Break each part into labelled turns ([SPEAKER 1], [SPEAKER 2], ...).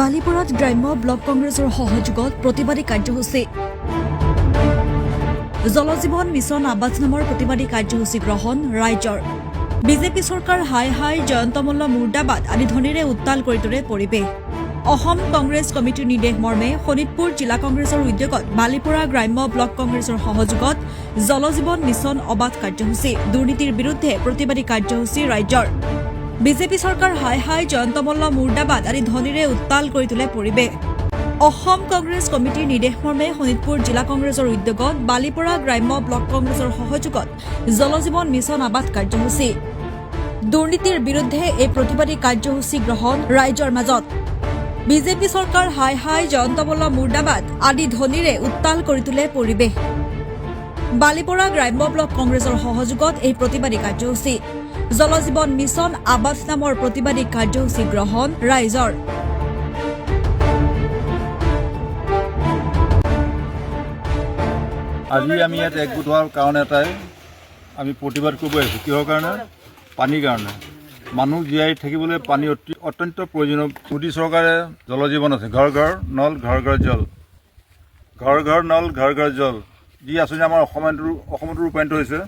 [SPEAKER 1] বালিপুৰত গ্ৰাম্য ব্লক কংগ্ৰেছৰ সহযোগত প্ৰতিবাদী কাৰ্যসূচী জলজীৱন মিছন আৱাজ নামৰ প্ৰতিবাদী কাৰ্যসূচী গ্ৰহণ ৰাইজৰ বিজেপি চৰকাৰ হাই হাই জয়ন্ত মল্ল মুৰ্দাবাদ আদি ধ্বনিৰে উত্তাল কৰি তোলে পৰিৱেশ অসম কংগ্ৰেছ কমিটিৰ নিৰ্দেশ মৰ্মে শোণিতপুৰ জিলা কংগ্ৰেছৰ উদ্যোগত বালিপুৰা গ্ৰাম্য ব্লক কংগ্ৰেছৰ সহযোগত জলজীৱন মিছন অবাধ কাৰ্যসূচী দুৰ্নীতিৰ বিৰুদ্ধে প্ৰতিবাদী কাৰ্যসূচী ৰাইজৰ বিজেপি চৰকাৰ হাই হাই জয়ন্ত মল্ল মুৰ্দাবাদ আদি ধ্বনিৰে উত্তাল কৰি তোলে পৰিৱেশ অসম কংগ্ৰেছ কমিটিৰ নিৰ্দেশ মৰ্মে শোণিতপুৰ জিলা কংগ্ৰেছৰ উদ্যোগত বালিপুৰা গ্ৰাম্য ব্লক কংগ্ৰেছৰ সহযোগত জলজীৱন মিছন আবাধ কাৰ্যসূচী দুৰ্নীতিৰ বিৰুদ্ধে এই প্ৰতিবাদী কাৰ্যসূচী গ্ৰহণ ৰাইজৰ মাজত বিজেপি চৰকাৰ হাই হাই জয়ন্ত মল্ল মুৰ্দাবাদ আদি ধ্বনিৰে উত্তাল কৰি তোলে পৰিৱেশ বালিপুৰা গ্ৰাম্য ব্লক কংগ্ৰেছৰ সহযোগত এই প্ৰতিবাদী কাৰ্যসূচী জলজীৱন মিছন আৱাজ নামৰ প্ৰতিবাদী কাৰ্যসূচী গ্ৰহণ ৰাইজৰ
[SPEAKER 2] আজি আমি ইয়াত একগোট হোৱাৰ কাৰণ এটাই আমি প্ৰতিবাদ কৰিব আহিছোঁ কিহৰ কাৰণে পানীৰ কাৰণে মানুহ জীয়াই থাকিবলৈ পানী অত্যন্ত প্ৰয়োজনীয় মোদী চৰকাৰে জলজীৱন আছে ঘৰ ঘৰ নল ঘৰ ঘৰ জল ঘৰ ঘৰ নল ঘৰ ঘৰ জল যি আঁচনি আমাৰ অসমতো ৰূপায়িত হৈছে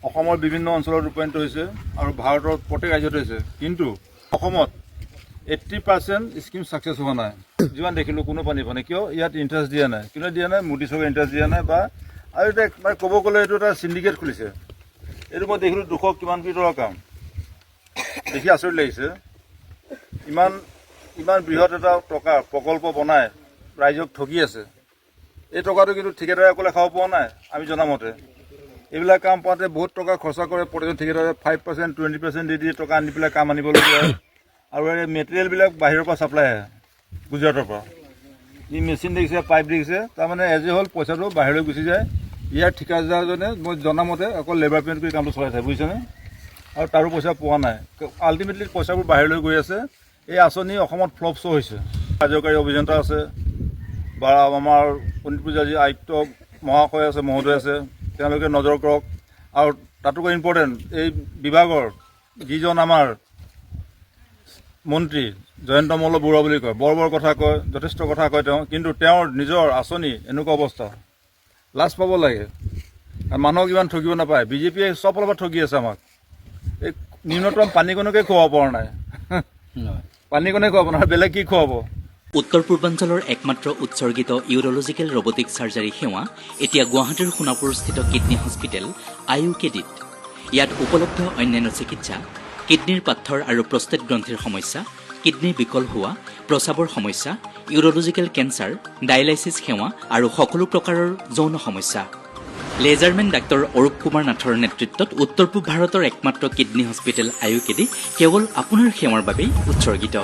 [SPEAKER 2] অসমৰ বিভিন্ন অঞ্চলত ৰূপায়িত হৈছে আৰু ভাৰতৰ প্ৰত্যেক ৰাজ্যত হৈছে কিন্তু অসমত 80% স্কিম ছাকচেছ হোৱা নাই যিমান দেখিলোঁ কোনো পানী পোৱা নাই কিয় ইয়াত ইণ্টাৰেষ্ট দিয়া নাই কিয় দিয়া নাই মোদী চৰকাৰে ইণ্টাৰেষ্ট দিয়া নাই বা আৰু এটা মানে ক'ব গ'লে এইটো এটা চিণ্ডিকেট খুলিছে এইটো মই দেখিলোঁ 200 কিমান কোটি টকাৰ কাম দেখি আচৰিত লাগিছে ইমান বৃহৎ এটা টকা প্ৰকল্প বনাই ৰাইজক ঠগি আছে এই টকাটো কিন্তু ঠিকাদাৰে অকলে খাব পোৱা নাই আমি জনামতে এইবিলাক কাম পাওঁতে বহুত টকা খৰচা কৰে প্ৰতিজন ঠিকাদাৰে 5% 20% দি টকা আনি পেলাই কাম আনিবলগীয়া হয় আৰু এই মেটেৰিয়েলবিলাক বাহিৰৰ পৰা ছাপ্লাই আহে গুজৰাটৰ পৰা ই মেচিন দেখিছে পাইপ দেখিছে তাৰমানে এজ এ হ'ল পইচাটো বাহিৰলৈ গুচি যায় ইয়াৰ ঠিকাদাৰজনে মই জনামতে অকল লেবাৰ পেমেণ্ট কৰি কামটো চলাই থাকে বুজিছেনে আৰু তাৰো পইচা পোৱা নাই আল্টিমেটলি পইচাবোৰ বাহিৰলৈ গৈ আছে এই আঁচনি অসমত ফ্লপ শ্ব' হৈছে কাৰ্যকাৰী অভিযন্তা আছে বা আমাৰ শোণিতপুৰ জিলাৰ যি আয়ুক্ত মহাশয় আছে মহোদয় আছে তেওঁলোকে নজৰ কৰক আৰু তাতোকৈ ইম্পৰ্টেণ্ট এই বিভাগৰ যিজন আমাৰ মন্ত্ৰী জয়ন্ত মল্ল বৰুৱা বুলি কয় বৰ কথা কয় যথেষ্ট কথা কয় তেওঁ কিন্তু তেওঁৰ নিজৰ আঁচনি এনেকুৱা অৱস্থা লাজ পাব লাগে মানুহক ইমান ঠগিব নাপায় বিজেপিয়ে চব ফালৰ পৰা ঠগি আছে আমাক এই ন্যূনতম পানীকণকে খুৱাব পৰা নাই পানীকণে খুৱাব নহয় বেলেগ কি খুৱাব
[SPEAKER 3] উত্তৰ পূৰ্বাঞ্চলৰ একমাত্ৰ উৎসৰ্গিত ইউৰলজিকেল ৰবটিক চাৰ্জাৰী সেৱা এতিয়া গুৱাহাটীৰ সোণাপুৰস্থিত কিডনী হস্পিটেল IUKDত ইয়াত উপলব্ধ অন্যান্য চিকিৎসা কিডনীৰ পাথৰ আৰু প্ৰষ্টেট গ্ৰন্থিৰ সমস্যা কিডনী বিকল হোৱা প্ৰস্ৰাৱৰ সমস্যা ইউৰলজিকেল কেঞ্চাৰ ডায়েলাইচিছ সেৱা আৰু সকলো প্ৰকাৰৰ যৌন সমস্যা লেজাৰমেন ডাক্তৰ অৰূপ কুমাৰ নাথৰ নেতৃত্বত উত্তৰ পূব ভাৰতৰ একমাত্ৰ কিডনী হস্পিটেল IUKD কেৱল আপোনাৰ সেৱাৰ বাবেই উৎসৰ্গিত